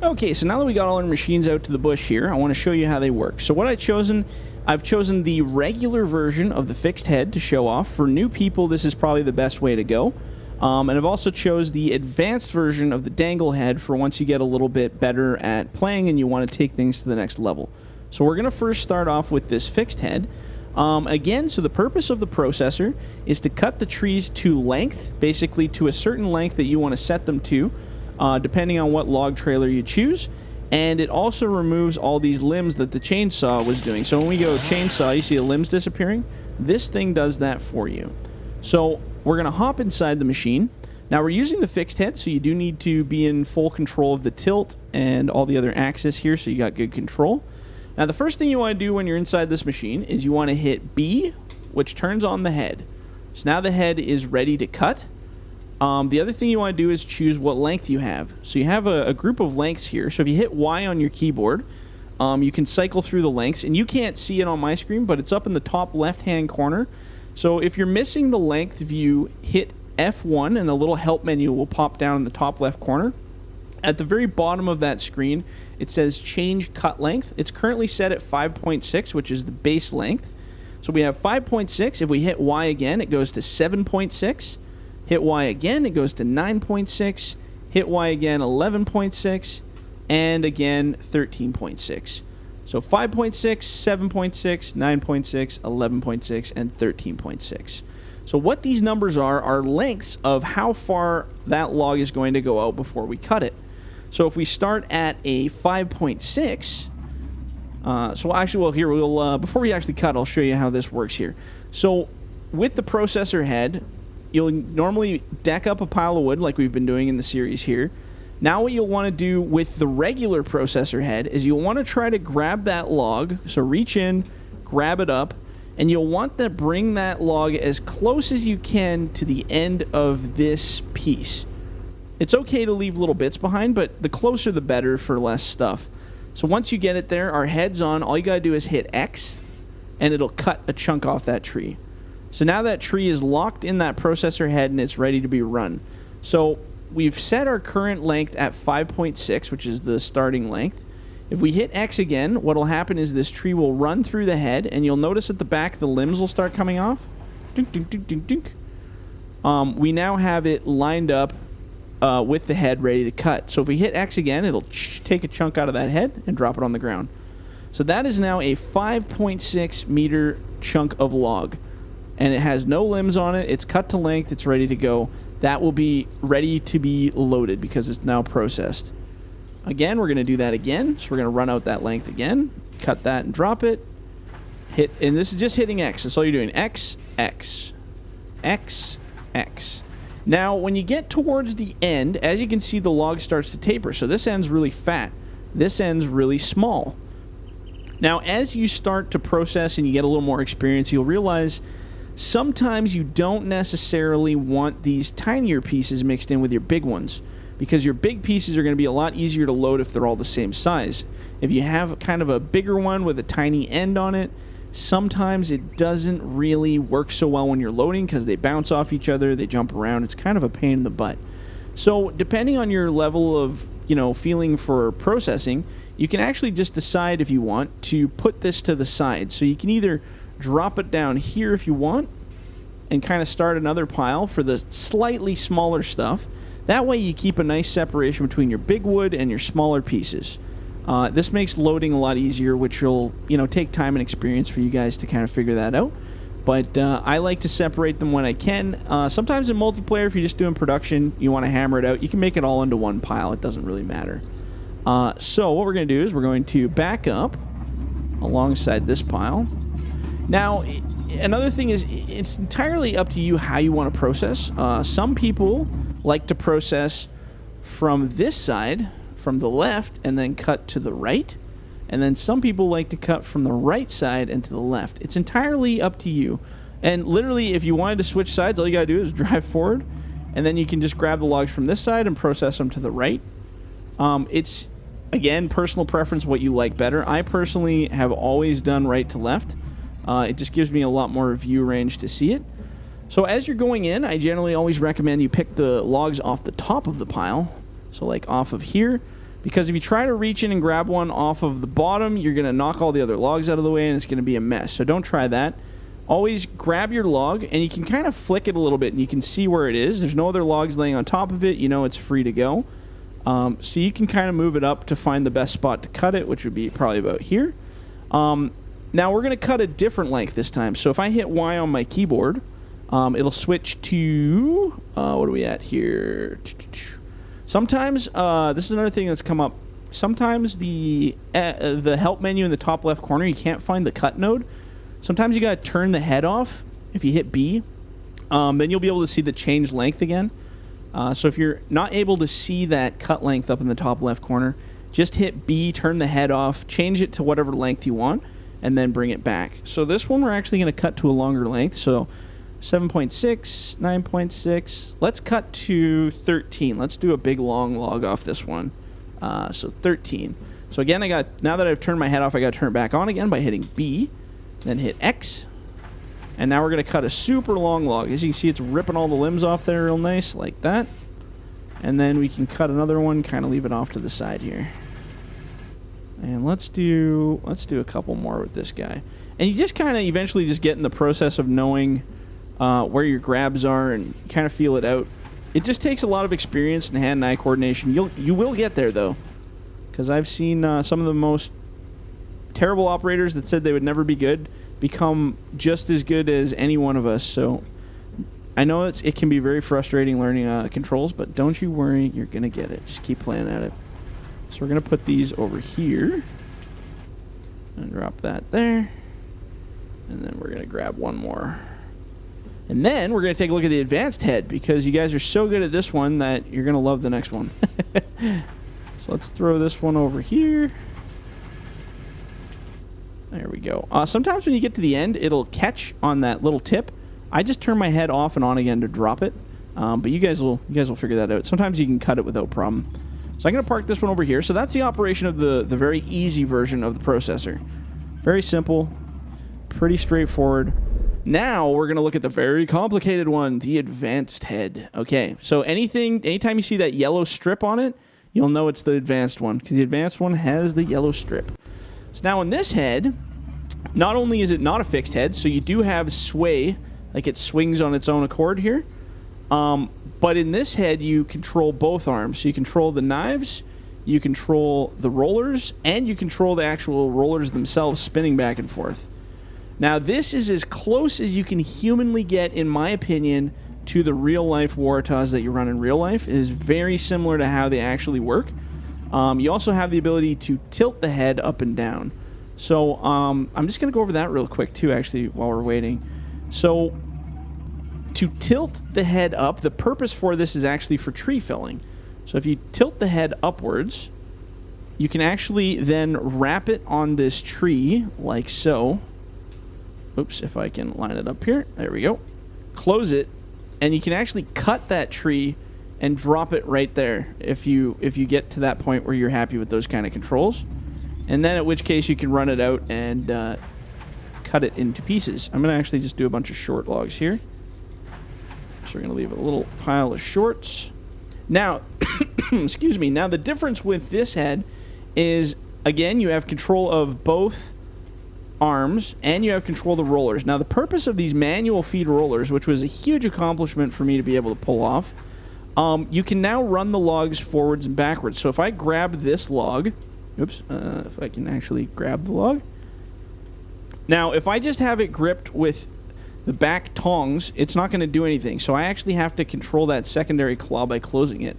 Okay, so now that we got all our machines out to the bush here, I want to show you how they work. So what I've chosen the regular version of the fixed head to show off. For new people, this is probably the best way to go. And I've also chose the advanced version of the dangle head for once you get a little bit better at playing and you want to take things to the next level. So we're going to first start off with this fixed head. Again, so the purpose of the processor is to cut the trees to length, basically to a certain length that you want to set them to, depending on what log trailer you choose. And it also removes all these limbs that the chainsaw was doing. So when we go chainsaw, you see the limbs disappearing? This thing does that for you. So we're going to hop inside the machine. Now we're using the fixed head, so you do need to be in full control of the tilt and all the other axes here, so you got good control. Now the first thing you want to do when you're inside this machine is you want to hit B, which turns on the head. So now the head is ready to cut. The other thing you want to do is choose what length you have. So you have a group of lengths here. So if you hit Y on your keyboard, you can cycle through the lengths. And you can't see it on my screen, but it's up in the top left-hand corner. So if you're missing the length view, hit F1 and the little help menu will pop down in the top left corner. At the very bottom of that screen, it says change cut length. It's currently set at 5.6, which is the base length. So we have 5.6. If we hit Y again, it goes to 7.6. Hit Y again, it goes to 9.6. Hit Y again, 11.6. And again, 13.6. So 5.6, 7.6, 9.6, 11.6, and 13.6. So what these numbers are lengths of how far that log is going to go out before we cut it. So if we start at a 5.6, so actually, well, here we'll before we actually cut, I'll show you how this works here. So with the processor head, you'll normally deck up a pile of wood like we've been doing in the series here. Now what you'll want to do with the regular processor head is you'll want to try to grab that log. So reach in, grab it up, and you'll want to bring that log as close as you can to the end of this piece. It's okay to leave little bits behind, but the closer the better for less stuff. So once you get it there, our head's on, all you gotta do is hit X, and it'll cut a chunk off that tree. So now that tree is locked in that processor head and it's ready to be run. So we've set our current length at 5.6, which is the starting length. If we hit X again, what will happen is this tree will run through the head, and you'll notice at the back the limbs will start coming off. Dink, dink, dink, dink, dink. We now have it lined up with the head ready to cut. So if we hit X again, it'll take a chunk out of that head and drop it on the ground. So that is now a 5.6 meter chunk of log. And it has no limbs on it. It's cut to length. It's ready to go. That will be ready to be loaded because it's now processed. Again, we're going to do that again. So we're going to run out that length again. Cut that and drop it. Hit, and this is just hitting X. That's all you're doing. X, X, X, X. Now, when you get towards the end, as you can see, the log starts to taper. So this end's really fat. This end's really small. Now, as you start to process and you get a little more experience, you'll realize sometimes you don't necessarily want these tinier pieces mixed in with your big ones, because your big pieces are going to be a lot easier to load if they're all the same size. If you have kind of a bigger one with a tiny end on it, sometimes it doesn't really work so well when you're loading because they bounce off each other, they jump around. It's kind of a pain in the butt. So depending on your level of, feeling for processing, you can actually just decide if you want to put this to the side. So you can either drop it down here if you want and kind of start another pile for the slightly smaller stuff. That way you keep a nice separation between your big wood and your smaller pieces. This makes loading a lot easier, which will take time and experience for you guys to kind of figure that out. But I like to separate them when I can. Sometimes in multiplayer, if you're just doing production, you want to hammer it out, you can make it all into one pile. It doesn't really matter. So what we're going to do is we're going to back up alongside this pile. Now, another thing is it's entirely up to you how you want to process. Some people like to process from this side, from the left, and then cut to the right. And then some people like to cut from the right side and to the left. It's entirely up to you. And literally, if you wanted to switch sides, all you got to do is drive forward, and then you can just grab the logs from this side and process them to the right. It's, again, personal preference, what you like better. I personally have always done right to left. It just gives me a lot more view range to see it. So as you're going in, I generally always recommend you pick the logs off the top of the pile, So like off of here. Because if you try to reach in and grab one off of the bottom, you're going to knock all the other logs out of the way and it's going to be a mess. So don't try that. Always grab your log and you can kind of flick it a little bit and you can see where it is. There's no other logs laying on top of it. You know it's free to go. So you can kind of move it up to find the best spot to cut it, which would be probably about here. Now we're going to cut a different length this time. So if I hit Y on my keyboard, it'll switch to, what are we at here? Sometimes, this is another thing that's come up. Sometimes the help menu in the top left corner, you can't find the cut node. Sometimes you got to turn the head off. If you hit B, then you'll be able to see the change length again. So if you're not able to see that cut length up in the top left corner, just hit B, turn the head off, change it to whatever length you want, and then bring it back. So this one we're actually going to cut to a longer length. So 7.6, 9.6. Let's cut to 13. Let's do a big long log off this one. So 13. So again, now that I've turned my head off, I got to turn it back on again by hitting B, then hit X. And now we're going to cut a super long log. As you can see, it's ripping all the limbs off there real nice, like that. And then we can cut another one, kind of leave it off to the side here. And let's do a couple more with this guy. And you just kind of eventually just get in the process of knowing where your grabs are and kind of feel it out. It just takes a lot of experience and hand and eye coordination. You will get there though, because I've seen some of the most terrible operators that said they would never be good become just as good as any one of us. So I know it can be very frustrating learning controls, but don't you worry, you're gonna get it. Just keep playing at it. So we're gonna put these over here and drop that there, and then we're gonna grab one more. And then we're going to take a look at the advanced head, because you guys are so good at this one that you're going to love the next one. So let's throw this one over here. There we go. Sometimes when you get to the end, it'll catch on that little tip. I just turn my head off and on again to drop it. But you guys will figure that out. Sometimes you can cut it without problem. So I'm going to park this one over here. So that's the operation of the very easy version of the processor. Very simple. Pretty straightforward. Now we're going to look at the very complicated one, the advanced head. Okay, so anytime you see that yellow strip on it, you'll know it's the advanced one, because the advanced one has the yellow strip. So now in this head, not only is it not a fixed head, so you do have sway, like it swings on its own accord here, but in this head you control both arms. So you control the knives, you control the rollers, and you control the actual rollers themselves spinning back and forth. Now, this is as close as you can humanly get, in my opinion, to the real-life Waratahs that you run in real life. It is very similar to how they actually work. You also have the ability to tilt the head up and down. So I'm just going to go over that real quick, too, actually, while we're waiting. So to tilt the head up, the purpose for this is actually for tree felling. So if you tilt the head upwards, you can actually then wrap it on this tree, like so. Oops, if I can line it up here. There we go. Close it, and you can actually cut that tree and drop it right there if you get to that point where you're happy with those kind of controls. And then at which case you can run it out and cut it into pieces. I'm going to actually just do a bunch of short logs here. So we're going to leave a little pile of shorts. Now, excuse me, now the difference with this head is, again, you have control of both arms, and you have control of the rollers. Now, the purpose of these manual feed rollers, which was a huge accomplishment for me to be able to pull off, you can now run the logs forwards and backwards. So if I grab this log, oops, if I can actually grab the log. Now, if I just have it gripped with the back tongs, it's not going to do anything. So I actually have to control that secondary claw by closing it.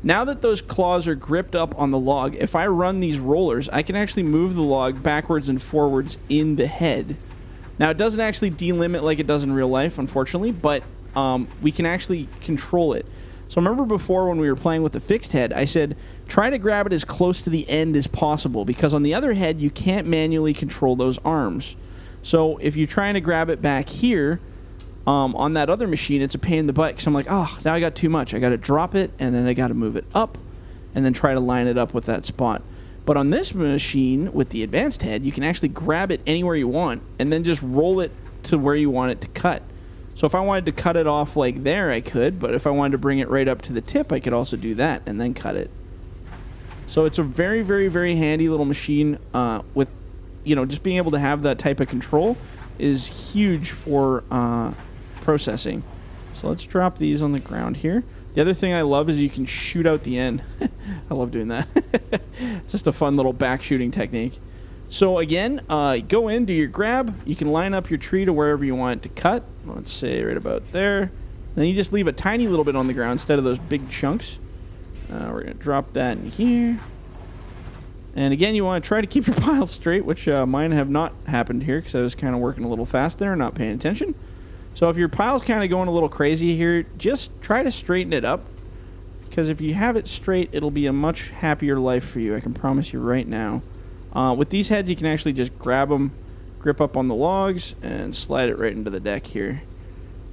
Now that those claws are gripped up on the log, if I run these rollers, I can actually move the log backwards and forwards in the head. Now, it doesn't actually delimit like it does in real life, unfortunately, but we can actually control it. So remember before when we were playing with the fixed head, I said try to grab it as close to the end as possible, because on the other head, you can't manually control those arms. So if you're trying to grab it back here, on that other machine, it's a pain in the butt, because I'm like, oh, now I got too much. I got to drop it, and then I got to move it up, and then try to line it up with that spot. But on this machine, with the advanced head, you can actually grab it anywhere you want, and then just roll it to where you want it to cut. So if I wanted to cut it off like there, I could, but if I wanted to bring it right up to the tip, I could also do that and then cut it. So it's a very, very, very handy little machine with, you know, just being able to have that type of control is huge for processing. So let's drop these on the ground here. The other thing I love is you can shoot out the end. I love doing that. It's just a fun little back shooting technique. So again, go in, do your grab. You can line up your tree to wherever you want it to cut. Let's say right about there. And then you just leave a tiny little bit on the ground instead of those big chunks. We're going to drop that in here. And again, you want to try to keep your piles straight, which mine have not happened here because I was kind of working a little fast there and not paying attention. So if your pile's kind of going a little crazy here, just try to straighten it up. Because if you have it straight, it'll be a much happier life for you. I can promise you right now. With these heads, you can actually just grab them, grip up on the logs, and slide it right into the deck here.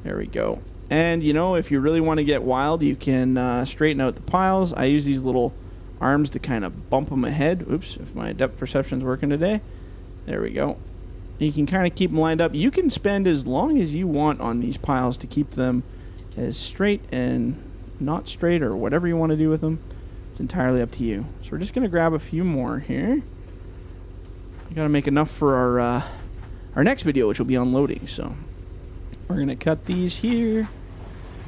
There we go. And, you know, if you really want to get wild, you can straighten out the piles. I use these little arms to kind of bump them ahead. Oops, if my depth perception's working today. There we go. You can kind of keep them lined up. You can spend as long as you want on these piles to keep them as straight and not straight or whatever you want to do with them. It's entirely up to you. So we're just going to grab a few more here. We got to make enough for our next video, which will be unloading. So we're going to cut these here.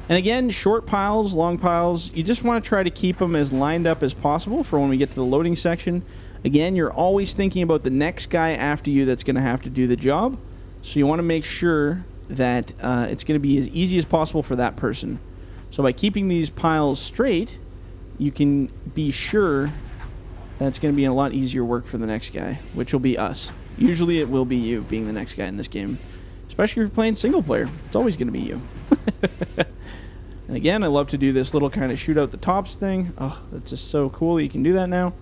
And again, short piles, long piles, you just want to try to keep them as lined up as possible for when we get to the loading section. Again, you're always thinking about the next guy after you that's going to have to do the job. So you want to make sure that it's going to be as easy as possible for that person. So by keeping these piles straight, you can be sure that it's going to be a lot easier work for the next guy, which will be us. Usually it will be you being the next guy in this game, especially if you're playing single player. It's always going to be you. And again, I love to do this little kind of shoot out the tops thing. Oh, that's just so cool that you can do that now.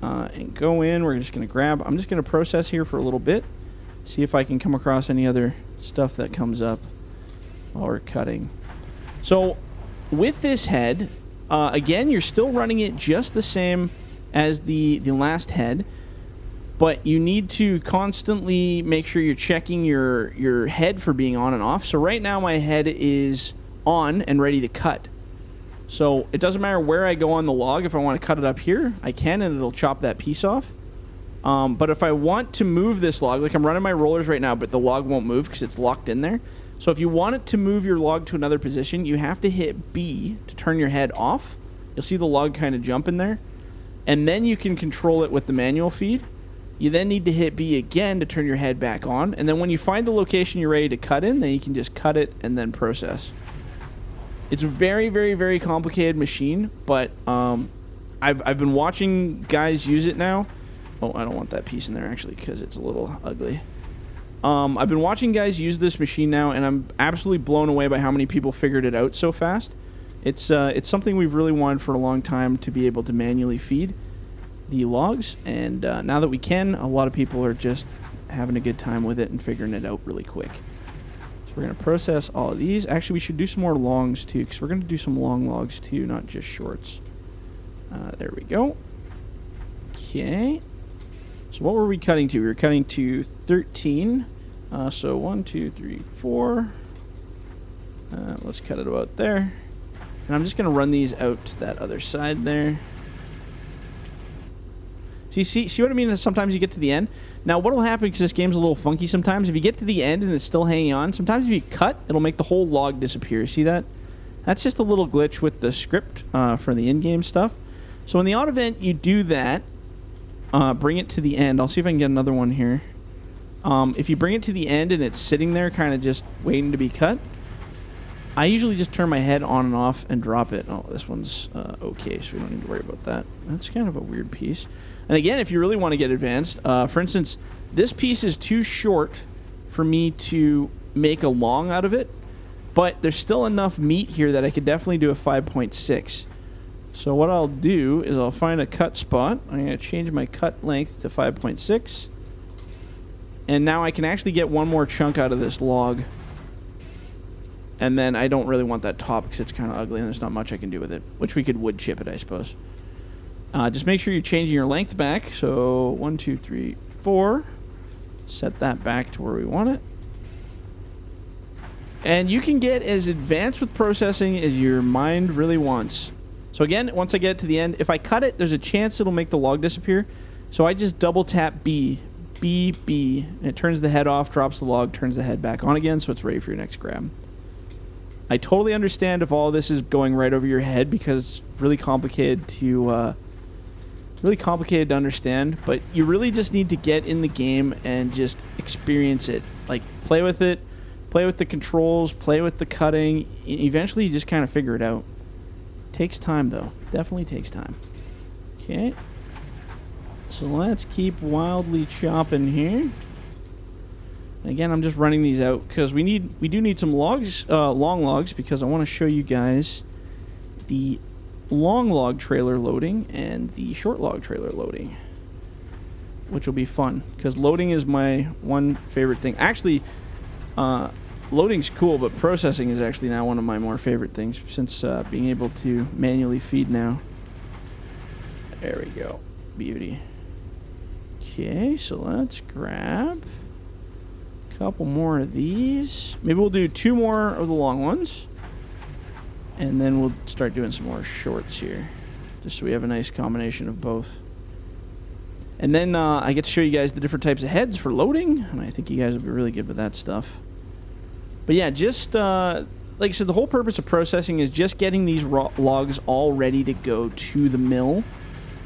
And go in, we're just going to grab, I'm just going to process here for a little bit, see if I can come across any other stuff that comes up while we're cutting. So with this head, again, you're still running it just the same as the last head, but you need to constantly make sure you're checking your head for being on and off. So right now my head is on and ready to cut. So it doesn't matter where I go on the log. If I want to cut it up here, I can, and it'll chop that piece off. But if I want to move this log, like I'm running my rollers right now, but the log won't move because it's locked in there. So if you want it to move your log to another position, you have to hit B to turn your head off. You'll see the log kind of jump in there. And then you can control it with the manual feed. You then need to hit B again to turn your head back on. And then when you find the location you're ready to cut in, then you can just cut it and then process. It's a very, very, very complicated machine, but I've been watching guys use it now. Oh, I don't want that piece in there, actually, because it's a little ugly. I've been watching guys use this machine now, and I'm absolutely blown away by how many people figured it out so fast. It's something we've really wanted for a long time, to be able to manually feed the logs, and now that we can, a lot of people are just having a good time with it and figuring it out really quick. So we're going to process all of these. Actually, we should do some more longs too, because we're going to do some long logs too, not just shorts. There we go. Okay. So what were we cutting to? We were cutting to 13. So 1, 2, 3, 4. Let's cut it about there. And I'm just going to run these out to that other side there. See what I mean? Sometimes you get to the end. Now, what will happen, because this game's a little funky sometimes, if you get to the end and it's still hanging on, sometimes if you cut, it'll make the whole log disappear. See that? That's just a little glitch with the script for the in-game stuff. So in the odd event you do that, bring it to the end. I'll see if I can get another one here. If you bring it to the end and it's sitting there kind of just waiting to be cut, I usually just turn my head on and off and drop it. Oh, this one's okay, so we don't need to worry about that. That's kind of a weird piece. And again, if you really want to get advanced, for instance, this piece is too short for me to make a long out of it, but there's still enough meat here that I could definitely do a 5.6. So what I'll do is I'll find a cut spot. I'm going to change my cut length to 5.6. And now I can actually get one more chunk out of this log. And then I don't really want that top because it's kind of ugly and there's not much I can do with it. Which we could wood chip it, I suppose. Just make sure you're changing your length back. So 1, 2, 3, 4. Set that back to where we want it. And you can get as advanced with processing as your mind really wants. So again, once I get to the end, if I cut it, there's a chance it'll make the log disappear. So I just double tap B, B, B, and it turns the head off, drops the log, turns the head back on again, so it's ready for your next grab. I totally understand if all this is going right over your head because it's really complicated to understand, but you really just need to get in the game and just experience it. Like, play with it, play with the controls, play with the cutting. Eventually, you just kind of figure it out. Takes time, though. Definitely takes time. Okay. So let's keep wildly chopping here. Again, I'm just running these out because we do need some logs, long logs, because I want to show you guys the long log trailer loading and the short log trailer loading, which will be fun because loading is my one favorite thing. Actually, loading's cool, but processing is actually now one of my more favorite things since being able to manually feed now. There we go. Beauty. Okay, so let's grab a couple more of these. Maybe we'll do 2 more of the long ones. And then we'll start doing some more shorts here. Just so we have a nice combination of both. And then I get to show you guys the different types of heads for loading. And I think you guys will be really good with that stuff. But yeah, just like I said, the whole purpose of processing is just getting these logs all ready to go to the mill.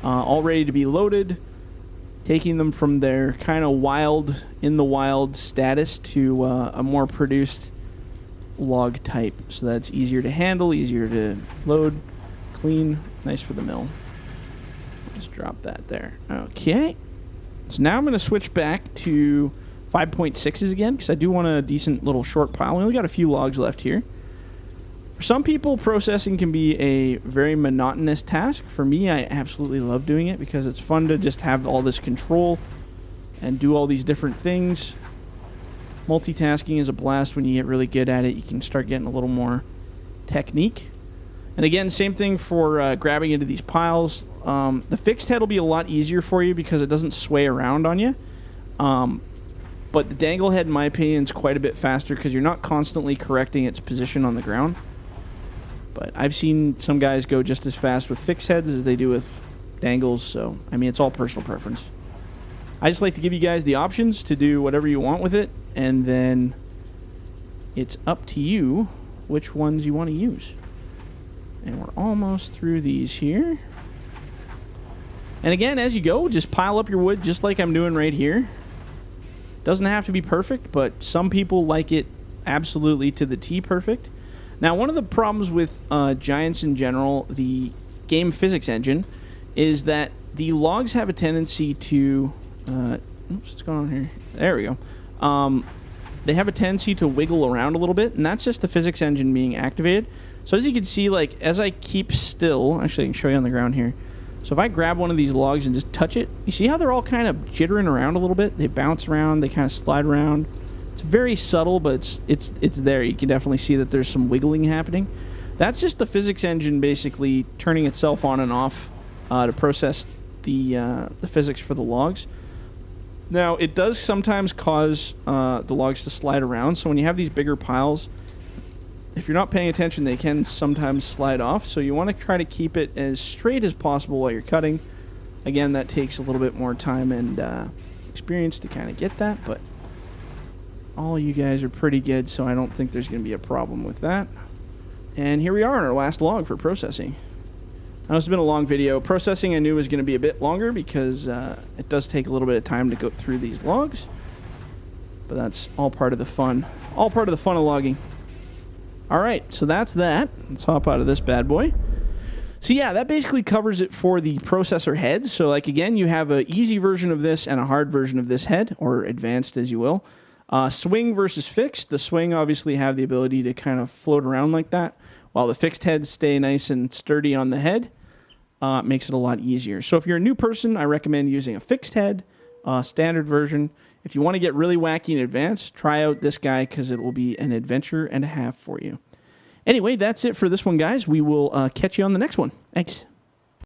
All ready to be loaded. Taking them from their kind of wild, in the wild status to a more produced log type. So that's easier to handle, easier to load, clean, nice for the mill. Let's drop that there. Okay. So now I'm going to switch back to 5.6s again because I do want a decent little short pile. We only got a few logs left here. For some people, processing can be a very monotonous task. For me, I absolutely love doing it because it's fun to just have all this control and do all these different things. Multitasking is a blast when you get really good at it. You can start getting a little more technique. And again, same thing for grabbing into these piles. The fixed head will be a lot easier for you because it doesn't sway around on you. But the dangle head, in my opinion, is quite a bit faster because you're not constantly correcting its position on the ground. But I've seen some guys go just as fast with fixed heads as they do with dangles. So, I mean, it's all personal preference. I just like to give you guys the options to do whatever you want with it. And then it's up to you which ones you want to use. And we're almost through these here. And again, as you go, just pile up your wood just like I'm doing right here. Doesn't have to be perfect, but some people like it absolutely to the T perfect. Now, one of the problems with Giants in general, the game physics engine, is that the logs have a tendency to... oops, what's going on here? There we go. They have a tendency to wiggle around a little bit, and that's just the physics engine being activated. So as you can see, like as I keep still... Actually, I can show you on the ground here. So if I grab one of these logs and just touch it, you see how they're all kind of jittering around a little bit? They bounce around, they kind of slide around. It's very subtle, but it's there. You can definitely see that there's some wiggling happening. That's just the physics engine basically turning itself on and off to process the physics for the logs. Now, it does sometimes cause the logs to slide around, so when you have these bigger piles, if you're not paying attention, they can sometimes slide off, so you want to try to keep it as straight as possible while you're cutting. Again, that takes a little bit more time and experience to kind of get that, but all you guys are pretty good, so I don't think there's going to be a problem with that. And here we are on our last log for processing. Now, this has been a long video. Processing I knew was going to be a bit longer because it does take a little bit of time to go through these logs, but that's all part of the fun. All part of the fun of logging. All right, so that's that. Let's hop out of this bad boy. So yeah, that basically covers it for the processor heads. So like again, you have an easy version of this and a hard version of this head, or advanced as you will. Swing versus fixed. The swing obviously have the ability to kind of float around like that, while the fixed heads stay nice and sturdy on the head. Makes it a lot easier. So if you're a new person, I recommend using a fixed head, standard version. If you want to get really wacky and advanced, try out this guy because it will be an adventure and a half for you. Anyway, that's it for this one, guys. We will catch you on the next one. Thanks.